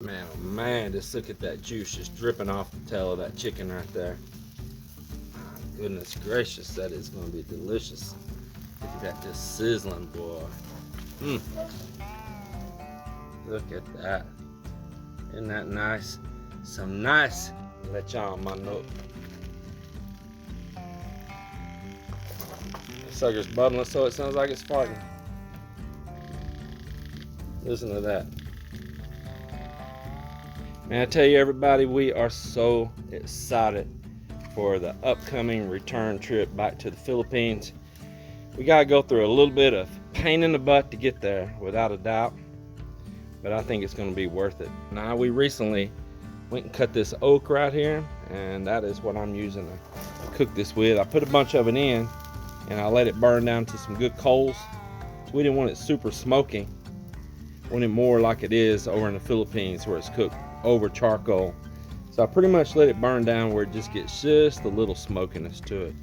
Man, oh man, just look at that juice just dripping off the tail of that chicken right there. Goodness gracious, that is going to be delicious. Look at that, just sizzling, boy. Look at that. Isn't that nice? Some nice lechon manok. That sucker's bubbling so it sounds like it's farting. Listen to that. Man, I tell you everybody, we are so excited for the upcoming return trip back to the Philippines. We gotta go through a little bit of pain in the butt to get there, without a doubt, but I think it's gonna be worth it. Now, we recently went and cut this oak right here, and that is what I'm using to cook this with. I put a bunch of it in and I let it burn down to some good coals. So we didn't want it super smoky. We want it more like it is over in the Philippines, where it's cooked over charcoal. So I pretty much let it burn down where it just gets just a little smokiness to it.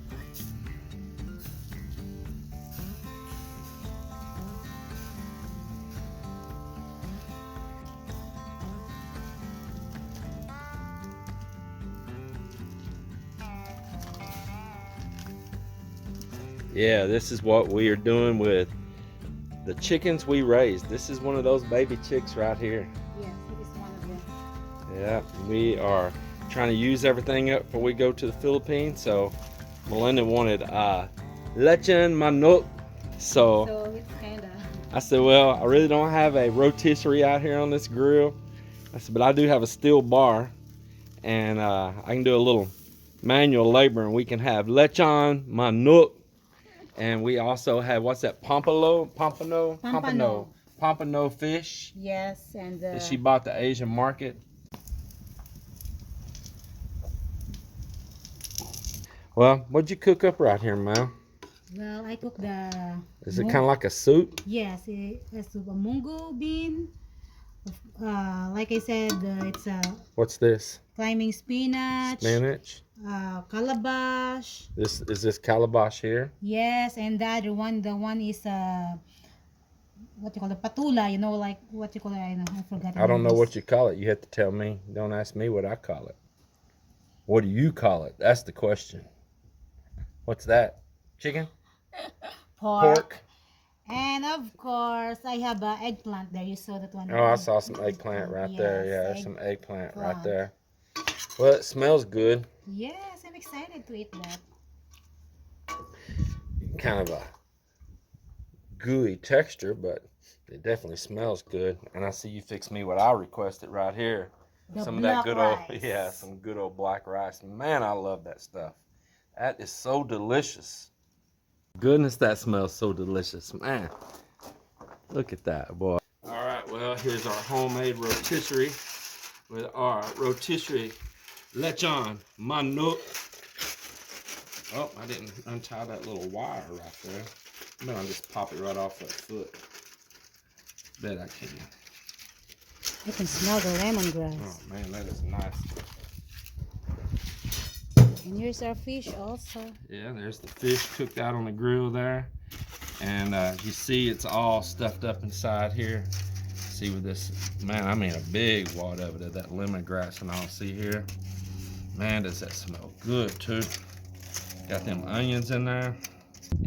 Yeah, this is what we are doing with the chickens we raised. This is one of those baby chicks right here. Yes, it is one of them. Yeah, we are trying to use everything up before we go to the Philippines. So Melinda wanted lechon manok. So it's kinda. I said, well, I really don't have a rotisserie out here on this grill. I said, but I do have a steel bar, and I can do a little manual labor, and we can have lechon manok. And we also have, what's that, pompano fish. Yes, and That she bought the Asian market. Well, what'd you cook up right here, Mel? well, I cook the. Is it kind of like a soup? Yes, it's a mungo bean. Like I said, it's a What's this? climbing spinach. Spinach. Calabash. This is this calabash here. Yes, and the other one, the one is what you call the patula. You know, like what you call it. I forgot. I don't know what you call it. You have to tell me. Don't ask me what I call it. What do you call it? That's the question. What's that? Chicken? Pork. And of course, I have an eggplant there. You saw that one. Oh, I saw some eggplant right there. Yes, Yeah, there's some eggplant right eggplant. there. Well, it smells good. Yes, I'm excited to eat that. Kind of a gooey texture, but it definitely smells good. And I see you fix me what I requested right here. The Some of that black good rice. old, yeah, some good old black rice. Man, I love that stuff. That is so delicious. Goodness, that smells so delicious, man. Look at that, boy. All right, well, here's our homemade rotisserie with our rotisserie lechon manok. Oh, I didn't untie that little wire right there. Man, I'll just pop it right off that foot. Bet I can. I can smell the lemongrass. Oh man, that is nice. And here's our fish also. Yeah, there's the fish cooked out on the grill there. And you see it's all stuffed up inside here. See with this, man, I mean a big wad of it of that lemongrass and all. See here? Man, does that smell good too. Got them onions in there.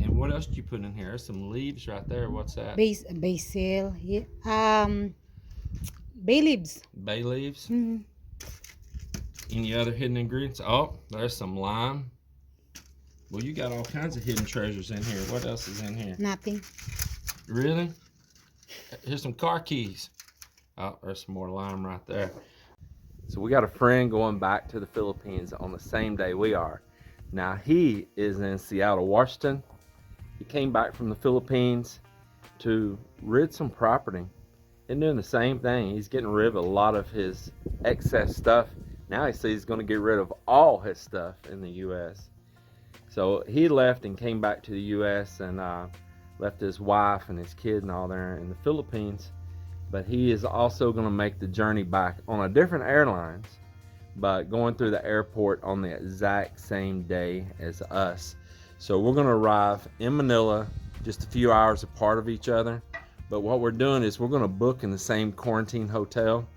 And what else did you put in here? There's some leaves right there. What's that? Basil. Yeah. Bay leaves. Bay leaves. Mm-hmm. Any other hidden ingredients? Oh, there's some lime. Well, you got all kinds of hidden treasures in here. What else is in here? Nothing. Really? Here's some car keys. Oh, there's some more lime right there. So we got a friend going back to the Philippines on the same day we are. Now he is in Seattle, Washington. He came back from the Philippines to rid some property. And doing the same thing. He's getting rid of a lot of his excess stuff. Now he says he's going to get rid of all his stuff in the U.S. So he left and came back to the U.S. and left his wife and his kid and all there in the Philippines. But he is also going to make the journey back on a different airlines, but going through the airport on the exact same day as us. So we're going to arrive in Manila just a few hours apart of each other. But what we're doing is we're going to book in the same quarantine hotel.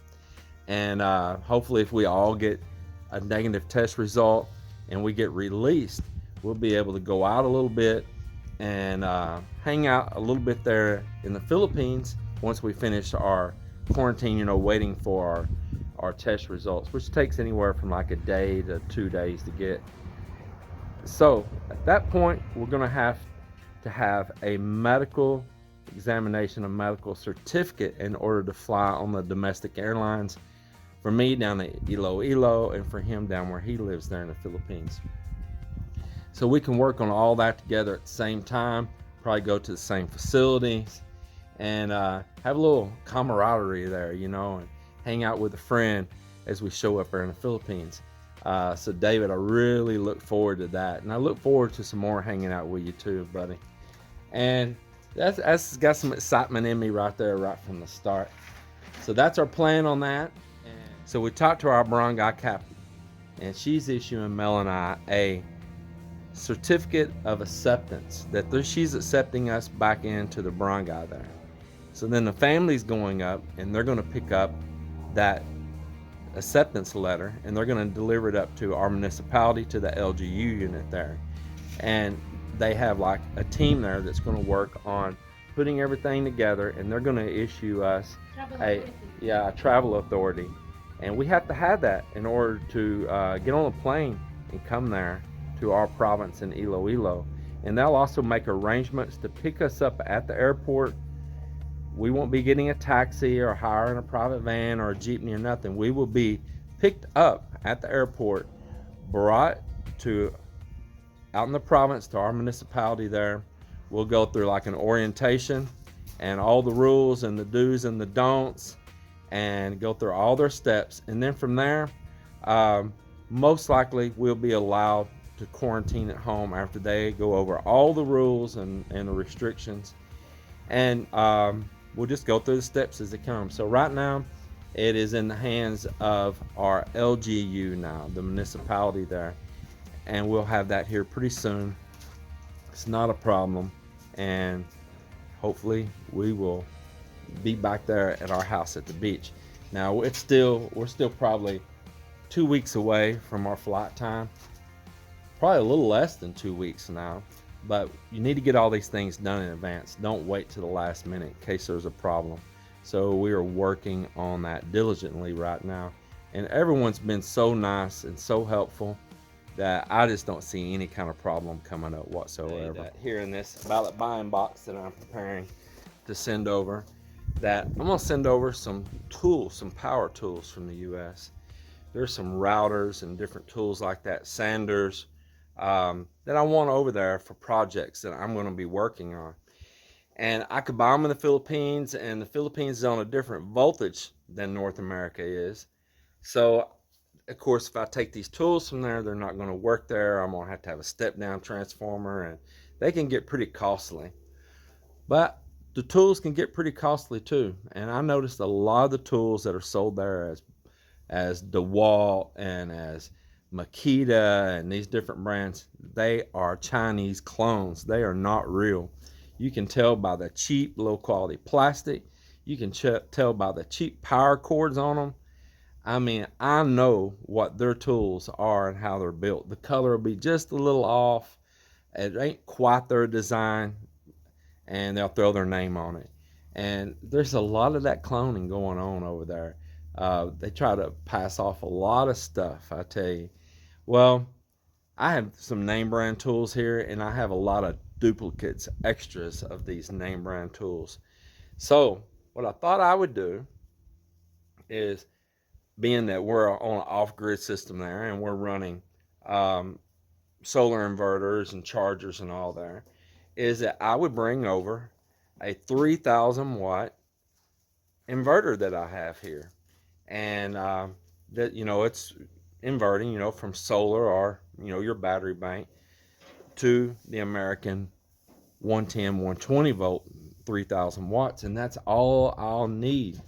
And hopefully if we all get a negative test result and we get released, we'll be able to go out a little bit and hang out a little bit there in the Philippines once we finish our quarantine, you know, waiting for our test results, which takes anywhere from like a day to 2 days to get. So at that point, we're going to have a medical examination, a medical certificate in order to fly on the domestic airlines. For me down to Iloilo, and for him down where he lives there in the Philippines. So we can work on all that together at the same time, probably go to the same facilities, and have a little camaraderie there, you know, and hang out with a friend as we show up there in the Philippines. So David, I really look forward to that, and I look forward to some more hanging out with you too, buddy. And that's got some excitement in me right there, right from the start. So that's our plan on that. So we talked to our barangay captain, and she's issuing Mel and I a certificate of acceptance that she's accepting us back into the barangay there. So then the family's going up, and they're going to pick up that acceptance letter, and they're going to deliver it up to our municipality, to the LGU unit there. And they have like a team there that's going to work on putting everything together, and they're going to issue us a travel authority. And we have to have that in order to get on a plane and come there to our province in Iloilo. And they'll also make arrangements to pick us up at the airport. We won't be getting a taxi or hiring a private van or a jeepney or nothing. We will be picked up at the airport, brought to out in the province to our municipality there. We'll go through like an orientation and all the rules and the do's and the don'ts, and go through all their steps. And then from there, most likely we'll be allowed to quarantine at home after they go over all the rules and the restrictions. And we'll just go through the steps as they come. So right now, it is in the hands of our LGU now, the municipality there. And we'll have that here pretty soon. It's not a problem. And hopefully we will be back there at our house at the beach. Now we're still probably 2 weeks away from our flight time, probably a little less than 2 weeks now, but you need to get all these things done in advance. Don't wait to the last minute in case there's a problem. So we are working on that diligently right now, and everyone's been so nice and so helpful that I just don't see any kind of problem coming up whatsoever. Here in this ballot buying box that I'm preparing to send over, that I'm gonna send over some tools, some power tools from the US. There's some routers and different tools like that, sanders, that I want over there for projects that I'm gonna be working on. And I could buy them in the Philippines, and the Philippines is on a different voltage than North America is. So of course, if I take these tools from there, they're not gonna work there. I'm gonna have to have a step down transformer, and they can get pretty costly. But the tools can get pretty costly too. And I noticed a lot of the tools that are sold there as DeWalt and as Makita and these different brands, they are Chinese clones. They are not real. You can tell by the cheap, low quality plastic. You can tell by the cheap power cords on them. I mean, I know what their tools are and how they're built. The color will be just a little off. It ain't quite their design, and they'll throw their name on it. And there's a lot of that cloning going on over there. They try to pass off a lot of stuff, I tell you. Well, I have some name brand tools here, and I have a lot of duplicates, extras of these name brand tools. So what I thought I would do is, being that we're on an off-grid system there and we're running solar inverters and chargers and all there, is that I would bring over a 3,000 watt inverter that I have here. And that, you know, it's inverting, you know, from solar or, you know, your battery bank to the American 110, 120 volt, 3,000 watts. And that's all I'll need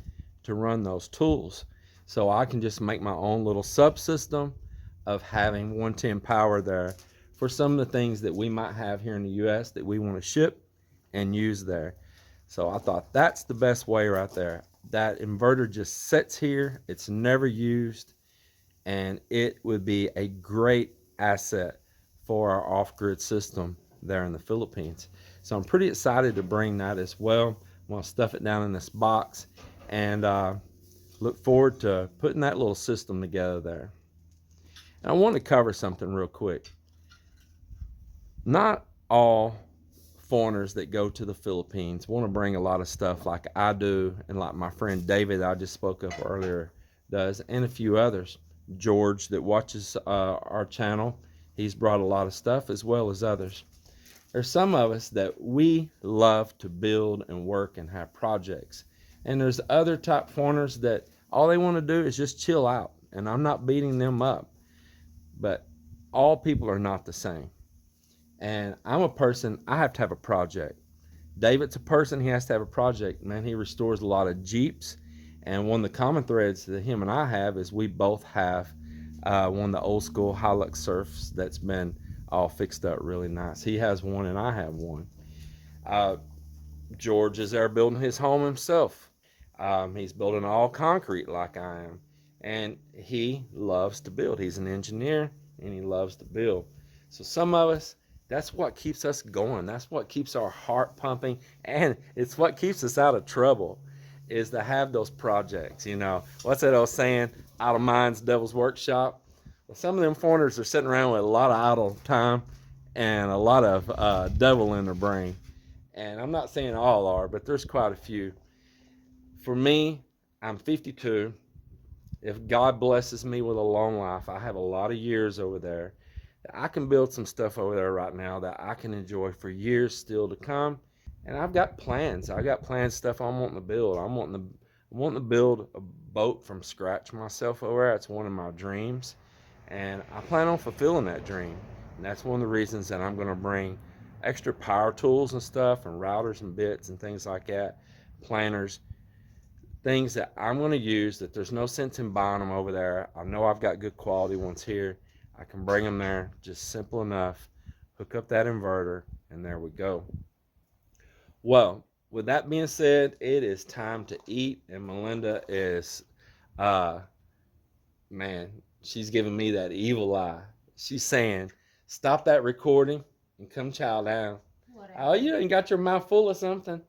to run those tools. So I can just make my own little subsystem of having 110 power there for some of the things that we might have here in the US that we want to ship and use there. So I thought that's the best way right there. that inverter just sits here. It's never used, and it would be a great asset for our off-grid system there in the Philippines. So I'm pretty excited to bring that as well. I'm going to stuff it down in this box and look forward to putting that little system together there. And I want to cover something real quick. Not all foreigners that go to the Philippines want to bring a lot of stuff like I do, and like my friend David I just spoke of earlier does, and a few others. George that watches our channel, he's brought a lot of stuff, as well as others. There's some of us that we love to build and work and have projects, and there's other type foreigners that all they want to do is just chill out, and I'm not beating them up, but all people are not the same. And I'm a person, I have to have a project. David's a person, he has to have a project. Man, he restores a lot of Jeeps. And one of the common threads that him and I have is we both have one of the old school Hilux Surfs that's been all fixed up really nice. He has one and I have one. George is there building his home himself. He's building all concrete like I am. And he loves to build. He's an engineer and he loves to build. So some of us, that's what keeps us going. That's what keeps our heart pumping. And it's what keeps us out of trouble, is to have those projects. You know, what's that old saying? Idle minds, devil's workshop. Well, some of them foreigners are sitting around with a lot of idle time and a lot of devil in their brain. And I'm not saying all are, but there's quite a few. For me, I'm 52. If God blesses me with a long life, I have a lot of years over there. I can build some stuff over there right now that I can enjoy for years still to come. And I've got plans. I got plans, stuff I'm wanting to build. I'm wanting to build a boat from scratch myself over there. It's one of my dreams. And I plan on fulfilling that dream. And that's one of the reasons that I'm going to bring extra power tools and stuff, and routers and bits and things like that, planners, things that I'm going to use that there's no sense in buying them over there. I know I've got good quality ones here. I can bring them there, just simple enough. Hook up that inverter, and there we go. Well, with that being said, it is time to eat, and Melinda is, man, she's giving me that evil eye. She's saying, stop that recording and come chow down. Whatever. Oh, you ain't got your mouth full of something.